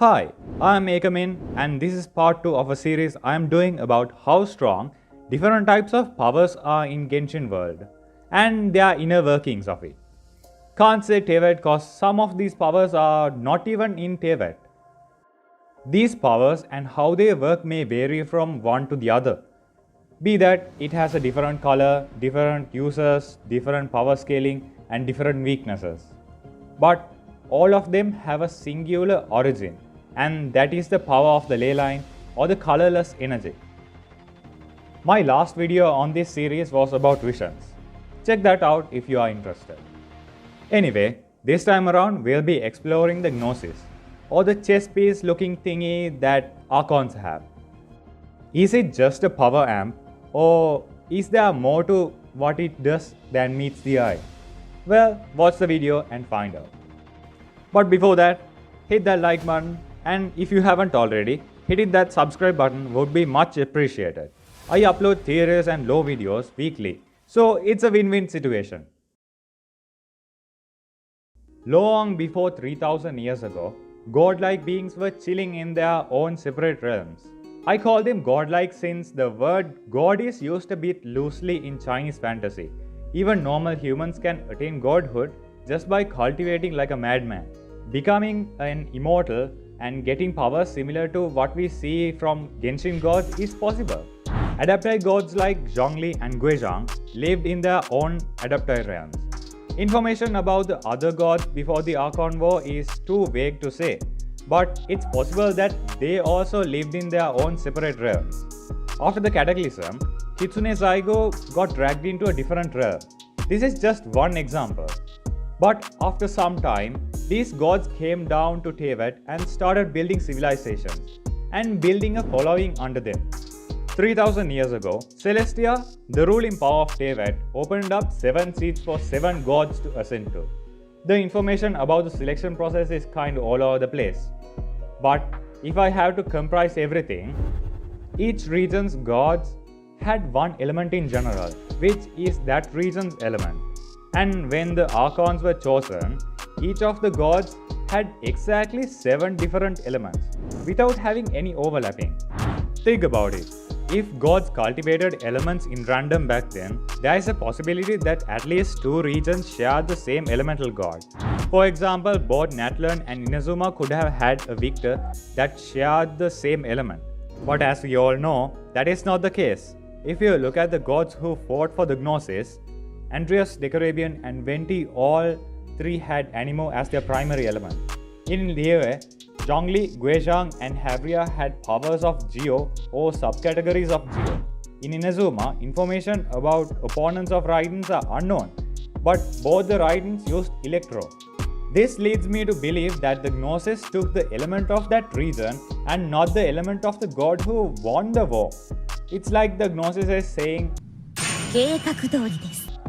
Hi, I am Ekamin and this is part 2 of a series I am doing about how strong different types of powers are in Genshin world and their inner workings of it. Can't say Tevat cause some of these powers are not even in Tevat. These powers and how they work may vary from one to the other. Be that it has a different color, different users, different power scaling and different weaknesses. But all of them have a singular origin, and that is the power of the ley line or the colorless energy. My last video on this series was about visions. Check that out if you are interested. Anyway, this time around we'll be exploring the gnosis, or the chess piece looking thingy that archons have. Is it just a power amp, or is there more to what it does than meets the eye? Well, watch the video and find out. But before that, hit that like button, and if you haven't already, hitting that subscribe button would be much appreciated. I upload theories and lore videos weekly, so it's a win-win situation. Long before 3000 years ago, godlike beings were chilling in their own separate realms. I call them godlike since the word god is used a bit loosely in Chinese fantasy. Even normal humans can attain godhood just by cultivating like a madman. Becoming an immortal and getting powers similar to what we see from Genshin gods is possible. Adaptive gods like Zhongli and Guizhang lived in their own adaptive realms. Information about the other gods before the Archon War is too vague to say, but it's possible that they also lived in their own separate realms. After the Cataclysm, Kitsune Zaigo got dragged into a different realm. This is just one example. But after some time, these gods came down to Tevat and started building civilizations and building a following under them. 3000 years ago, Celestia, the ruling power of Tevat, opened up 7 seats for 7 gods to ascend to. The information about the selection process is kind of all over the place. But if I have to comprise everything, each region's gods had one element in general, which is that region's element. And when the Archons were chosen, each of the gods had exactly 7 different elements, without having any overlapping. Think about it. If gods cultivated elements in random back then, there is a possibility that at least 2 regions share the same elemental god. For example, both Natlan and Inazuma could have had a victor that shared the same element. But as we all know, that is not the case. If you look at the gods who fought for the Gnosis, Andreas, Decarabian and Venti all 3 had Anemo as their primary element. In Liyue, Zhongli, Guizhang and Havria had powers of Geo or subcategories of Geo. In Inazuma, information about opponents of Raidens are unknown, but both the Raidens used Electro. This leads me to believe that the Gnosis took the element of that region and not the element of the god who won the war. It's like the Gnosis is saying,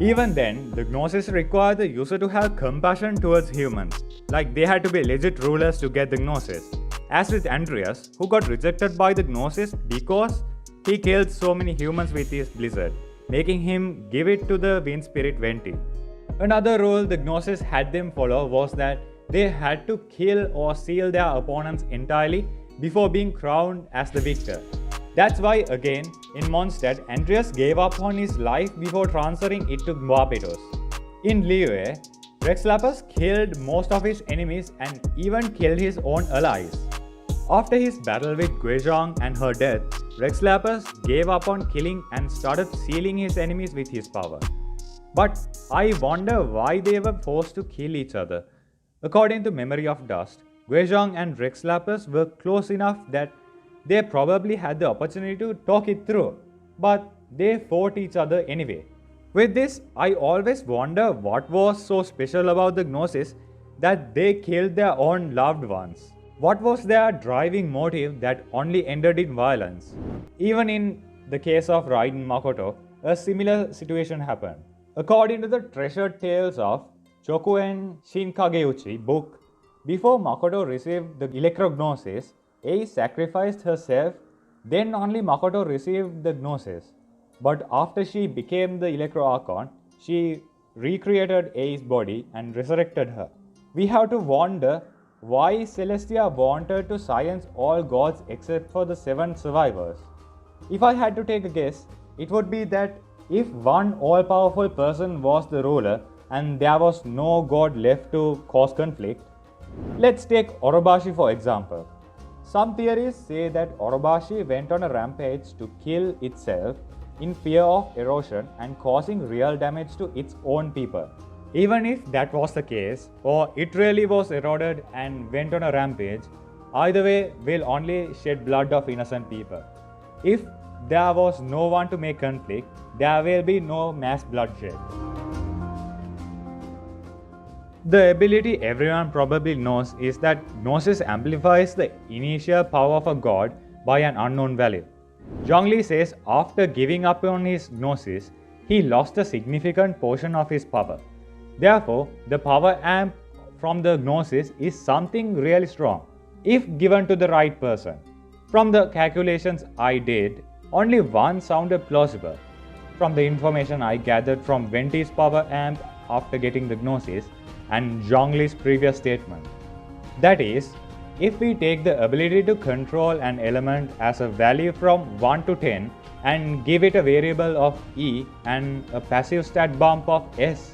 even then, the Gnosis required the user to have compassion towards humans, like they had to be legit rulers to get the Gnosis. As with Andreas, who got rejected by the Gnosis because he killed so many humans with his blizzard, making him give it to the wind spirit Venti. Another rule the Gnosis had them follow was that they had to kill or seal their opponents entirely before being crowned as the victor. That's why, again, in Mondstadt, Andreas gave up on his life before transferring it to Barbatos. In Liyue, Rexlapus killed most of his enemies and even killed his own allies. After his battle with Guizhang and her death, Rexlapus gave up on killing and started sealing his enemies with his power. But I wonder why they were forced to kill each other. According to Memory of Dust, Guizhang and Rexlapus were close enough that they probably had the opportunity to talk it through, but they fought each other anyway. With this, I always wonder what was so special about the Gnosis that they killed their own loved ones. What was their driving motive that only ended in violence? Even in the case of Raiden Makoto, a similar situation happened. According to the treasured tales of Chokuen Shinkageuchi book, before Makoto received the Electrognosis, Ei sacrificed herself, then only Makoto received the Gnosis. But after she became the Electro Archon, she recreated Ei's body and resurrected her. We have to wonder why Celestia wanted to silence all gods except for the 7 survivors. If I had to take a guess, it would be that if one all-powerful person was the ruler and there was no god left to cause conflict. Let's take Orobashi for example. Some theories say that Orobashi went on a rampage to kill itself in fear of erosion and causing real damage to its own people. Even if that was the case, or it really was eroded and went on a rampage, either way will only shed blood of innocent people. If there was no one to make conflict, there will be no mass bloodshed. The ability everyone probably knows is that gnosis amplifies the initial power of a god by an unknown value. Zhongli says after giving up on his gnosis, he lost a significant portion of his power. Therefore, the power amp from the gnosis is something really strong, if given to the right person. From the calculations I did, only one sounded plausible. From the information I gathered from Venti's power amp after getting the gnosis, and Zhongli's previous statement. That is, if we take the ability to control an element as a value from 1 to 10 and give it a variable of E and a passive stat bump of S,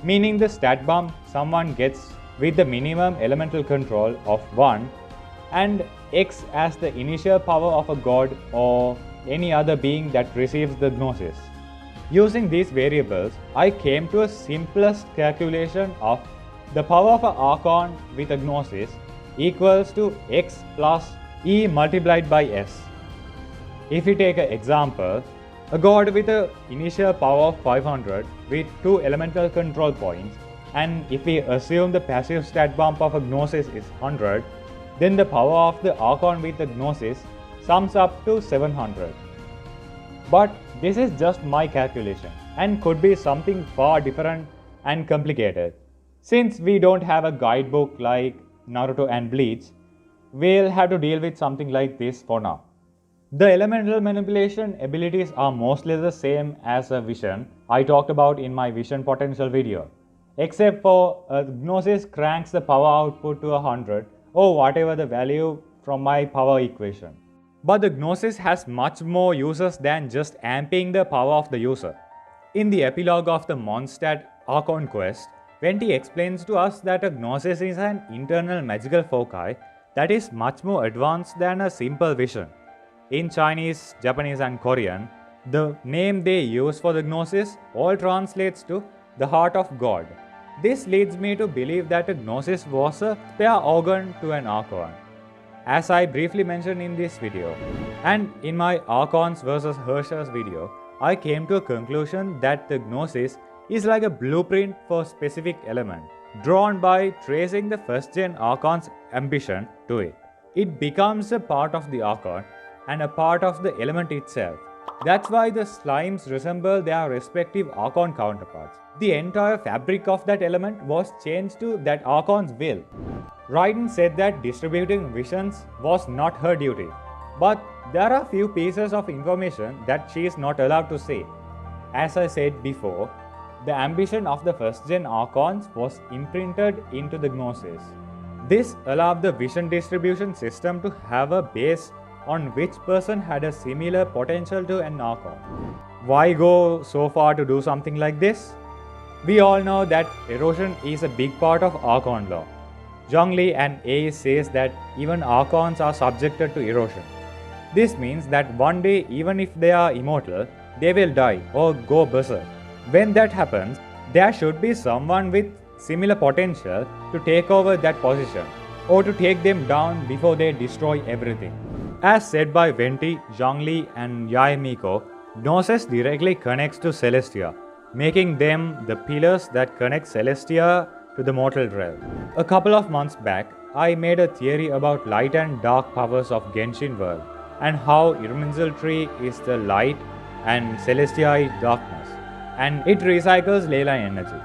meaning the stat bump someone gets with the minimum elemental control of 1 and X as the initial power of a god or any other being that receives the gnosis. Using these variables, I came to a simplest calculation of the power of an Archon with a gnosis equals to X plus E multiplied by S. If we take an example, a god with an initial power of 500 with 2 elemental control points, and if we assume the passive stat bump of a gnosis is 100, then the power of the Archon with the gnosis sums up to 700. But this is just my calculation and could be something far different and complicated. Since we don't have a guidebook like Naruto and Bleach, we'll have to deal with something like this for now. The elemental manipulation abilities are mostly the same as a vision I talked about in my vision potential video, except for gnosis cranks the power output to 100 or whatever the value from my power equation. But the gnosis has much more uses than just amping the power of the user. In the epilogue of the Mondstadt Archon quest, Venti explains to us that a gnosis is an internal magical foci that is much more advanced than a simple vision. In Chinese, Japanese and Korean, the name they use for the gnosis all translates to the heart of God. This leads me to believe that a gnosis was a spare organ to an Archon, as I briefly mentioned in this video. And in my Archons vs Hershers video, I came to a conclusion that the gnosis is like a blueprint for a specific element, drawn by tracing the first-gen Archon's ambition to it. It becomes a part of the Archon and a part of the element itself. That's why the slimes resemble their respective Archon counterparts. The entire fabric of that element was changed to that Archon's will. Raiden said that distributing visions was not her duty, but there are few pieces of information that she is not allowed to say. As I said before, the ambition of the first-gen Archons was imprinted into the gnosis. This allowed the vision distribution system to have a base on which person had a similar potential to an Archon. Why go so far to do something like this? We all know that erosion is a big part of Archon law. Zhongli and A says that even Archons are subjected to erosion. This means that one day, even if they are immortal, they will die or go berserk. When that happens, there should be someone with similar potential to take over that position or to take them down before they destroy everything. As said by Venti, Zhongli and Yaemiko, gnosis directly connects to Celestia, making them the pillars that connect Celestia to the mortal realm. A couple of months back, I made a theory about light and dark powers of Genshin world and how Irminsul tree is the light and Celestia is darkness, and it recycles ley line energy.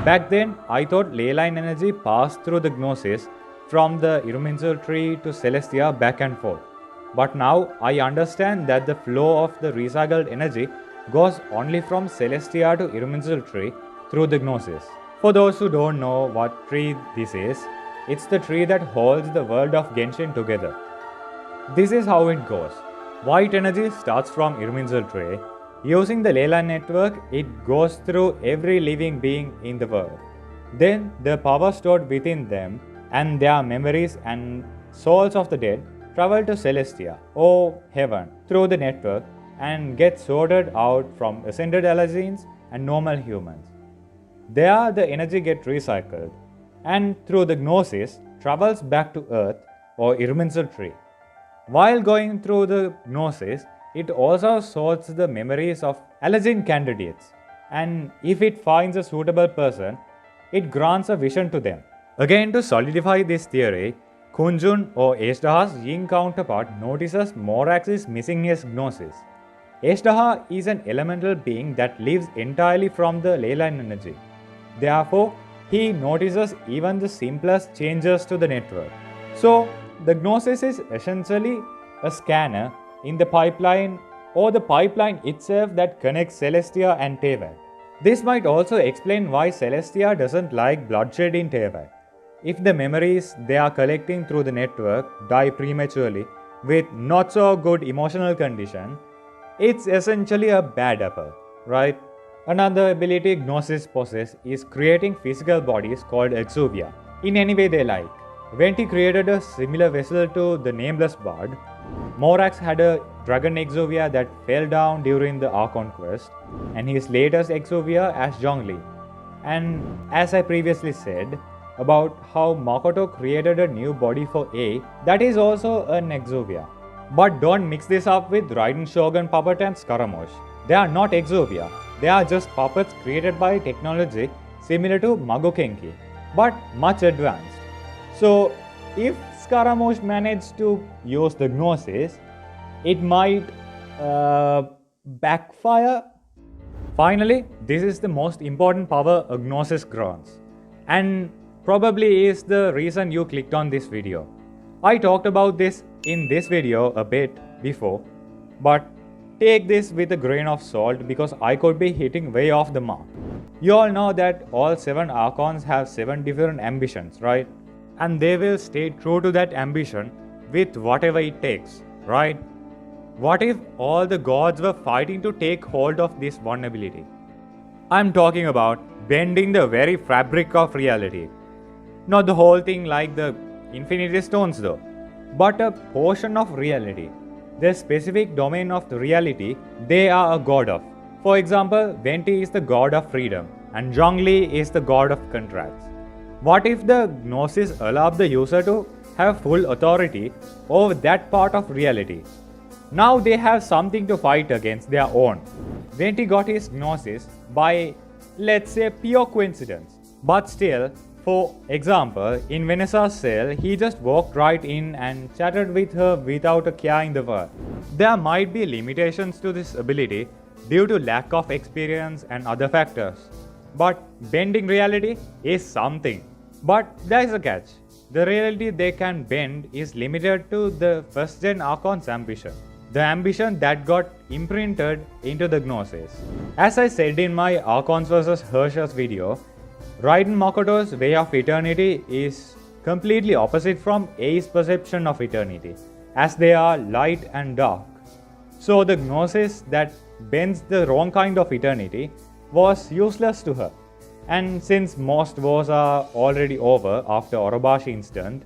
Back then, I thought ley line energy passed through the gnosis from the Irminsul tree to Celestia back and forth. But now I understand that the flow of the recycled energy goes only from Celestia to Irminsul tree through the gnosis. For those who don't know what tree this is, It's the tree that holds the world of Genshin together. This is how it goes. White energy starts from Irminsul tree. Using the ley line network, it goes through every living being in the world. Then the power stored within them and their memories and souls of the dead travel to Celestia or heaven through the network and get sorted out from ascended Alazines and normal humans. There the energy gets recycled and through the gnosis travels back to earth or Irminsul tree. While going through the gnosis, it also sorts the memories of Alazine candidates, and if it finds a suitable person, it grants a vision to them. Again, to solidify this theory, Kunjun or Ashtaha's yin counterpart notices Morax is missing his gnosis. Ashtaha is an elemental being that lives entirely from the ley line energy. Therefore, he notices even the simplest changes to the network. So, the gnosis is essentially a scanner in the pipeline or the pipeline itself that connects Celestia and Teyvat. This might also explain why Celestia doesn't like bloodshed in Teyvat. If the memories they are collecting through the network die prematurely with not so good emotional condition, it's essentially a bad apple, right? Another ability Gnosis possesses is creating physical bodies called exuvia in any way they like. Venti created a similar vessel to the Nameless Bard. Morax had a dragon exuvia that fell down during the Archon quest, and his latest exuvia as Zhongli. And as I previously said about how Makoto created a new body for A, that is also an exuvia. But don't mix this up with Raiden Shogun Puppet and Scaramouche. They are not exuvia, they are just puppets created by technology similar to Magokenki, but much advanced. So, if Scaramouche managed to use the Gnosis, it might backfire. Finally, this is the most important power a Gnosis grants, and probably is the reason you clicked on this video. I talked about this in this video a bit before, but take this with a grain of salt because I could be hitting way off the mark. You all know that all 7 Archons have 7 different ambitions, right? And they will stay true to that ambition with whatever it takes, right? What if all the gods were fighting to take hold of this one ability? I'm talking about bending the very fabric of reality. Not the whole thing like the Infinity Stones though, but a portion of reality. The specific domain of the reality they are a god of. For example, Venti is the god of freedom and Zhongli is the god of contracts. What if the Gnosis allowed the user to have full authority over that part of reality? Now they have something to fight against their own. Venti got his Gnosis by, let's say, pure coincidence. But still, for example, in Vanessa's cell, he just walked right in and chatted with her without a care in the world. There might be limitations to this ability due to lack of experience and other factors. But bending reality is something. But there is a catch. The reality they can bend is limited to the first gen Archon's ambition. The ambition that got imprinted into the Gnosis. As I said in my Archons vs Hershas video, Raiden Makoto's way of eternity is completely opposite from A's perception of eternity, as they are light and dark. So the Gnosis that bends the wrong kind of eternity was useless to her. And since most wars are already over after Orobashi incident,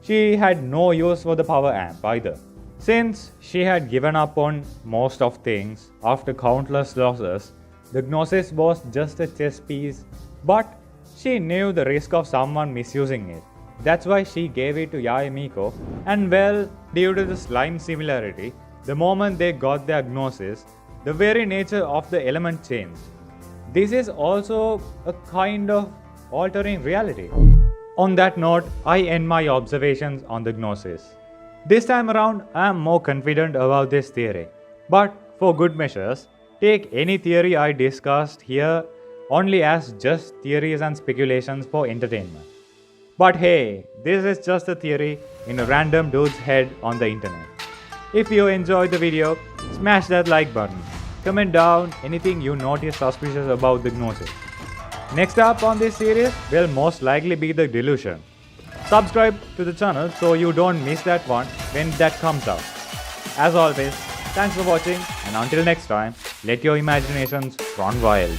she had no use for the power amp either. Since she had given up on most of things after countless losses, the Gnosis was just a chess piece, but she knew the risk of someone misusing it. That's why she gave it to Yae Miko, and well, due to the slime similarity, the moment they got their Gnosis, the very nature of the element changed. This is also a kind of altering reality. On that note, I end my observations on the Gnosis. This time around, I am more confident about this theory. But for good measures, take any theory I discussed here only as just theories and speculations for entertainment. But hey, this is just a theory in a random dude's head on the internet. If you enjoyed the video, smash that like button. Comment down anything you notice suspicious about the Gnosis. Next up on this series will most likely be the Delusion. Subscribe to the channel so you don't miss that one when that comes out. As always, thanks for watching, and until next time, let your imaginations run wild.